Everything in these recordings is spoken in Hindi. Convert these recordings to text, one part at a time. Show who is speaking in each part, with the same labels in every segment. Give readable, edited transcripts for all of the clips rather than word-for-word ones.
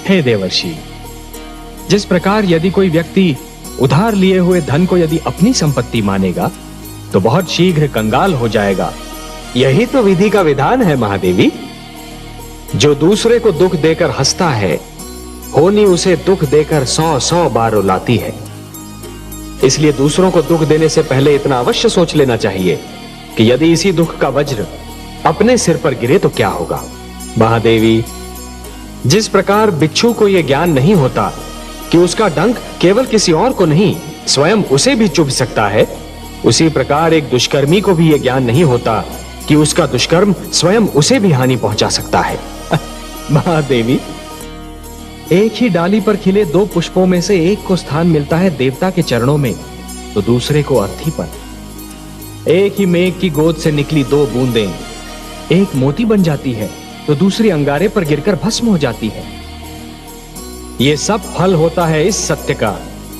Speaker 1: हे देवर्षि, जिस प्रकार यदि कोई व्यक्ति उधार लिए हुए धन को यदि अपनी संपत्ति मानेगा तो बहुत शीघ्र कंगाल हो जाएगा।
Speaker 2: यही तो विधि का विधान है महादेवी। जो दूसरे को दुख देकर हंसता है, होनी उसे दुख देकर 100 बार रुलाती है। इसलिए दूसरों को दुख देने से पहले इतना अवश्य सोच लेना चाहिए कि यदि इसी दुख का वज्र अपने सिर पर गिरे तो क्या होगा। महादेवी, जिस प्रकार बिच्छू को यह ज्ञान नहीं होता कि उसका डंक केवल किसी और को नहीं स्वयं उसे भी चुभ सकता है, उसी प्रकार एक दुष्कर्मी को भी यह ज्ञान नहीं होता कि उसका दुष्कर्म स्वयं उसे भी हानि पहुंचा सकता है।
Speaker 1: महादेवी, एक ही डाली पर खिले 2 पुष्पों में से एक को स्थान मिलता है देवता के चरणों में तो दूसरे को अर्थी पर। एक ही मेघ की गोद से निकली 2 बूंदें, एक मोती बन जाती है तो दूसरी अंगारे पर गिरकर भस्म हो जाती है। यह सब फल होता है इस सत्य का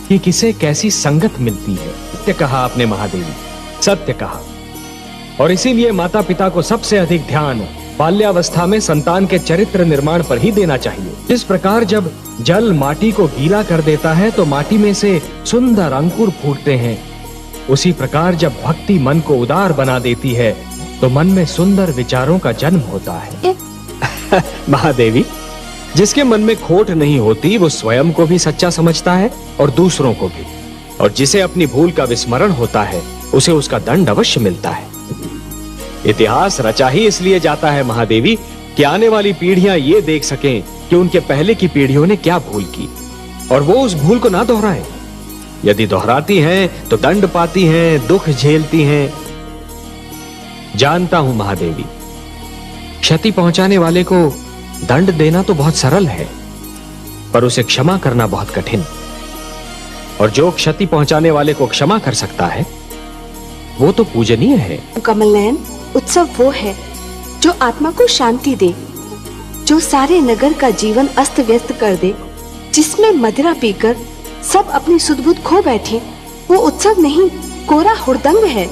Speaker 1: कि किसे कैसी संगत मिलती है। सत्य कहा आपने महादेवी, सत्य कहा। और इसीलिए माता पिता को सबसे अधिक ध्यान बाल्यावस्था में संतान के चरित्र निर्माण पर ही देना चाहिए। जिस प्रकार जब जल माटी को गीला कर देता है तो माटी में से सुंदर अंकुर फूटते हैं, उसी प्रकार जब भक्ति मन को उदार बना देती है तो मन में सुंदर विचारों का जन्म होता है।
Speaker 2: महादेवी, जिसके मन में खोट नहीं होती वो स्वयं को भी सच्चा समझता है और दूसरों को भी, और जिसे अपनी भूल का विस्मरण होता है उसे उसका दंड अवश्य मिलता है। इतिहास रचा ही इसलिए जाता है महादेवी कि आने वाली पीढ़ियां ये देख सकें कि उनके पहले की पीढ़ियों ने क्या भूल की और वो उस भूल को ना दोहराएं। यदि दोहराती हैं तो दंड पाती हैं, दुख झेलती हैं। जानता हूं महादेवी, क्षति पहुंचाने वाले को दंड देना तो बहुत सरल है, पर उसे क्षमा करना बहुत कठिन। और जो क्षति पहुंचाने वाले को क्षमा कर सकता है वो तो पूजनीय है।
Speaker 3: कमल नयन, उत्सव वो है जो आत्मा को शांति दे, जो सारे नगर का जीवन अस्त व्यस्त कर दे, जिसमें मदिरा पीकर सब अपनी सुध बुध खो बैठे। वो उत्सव नहीं, कोरा हुड़दंग है।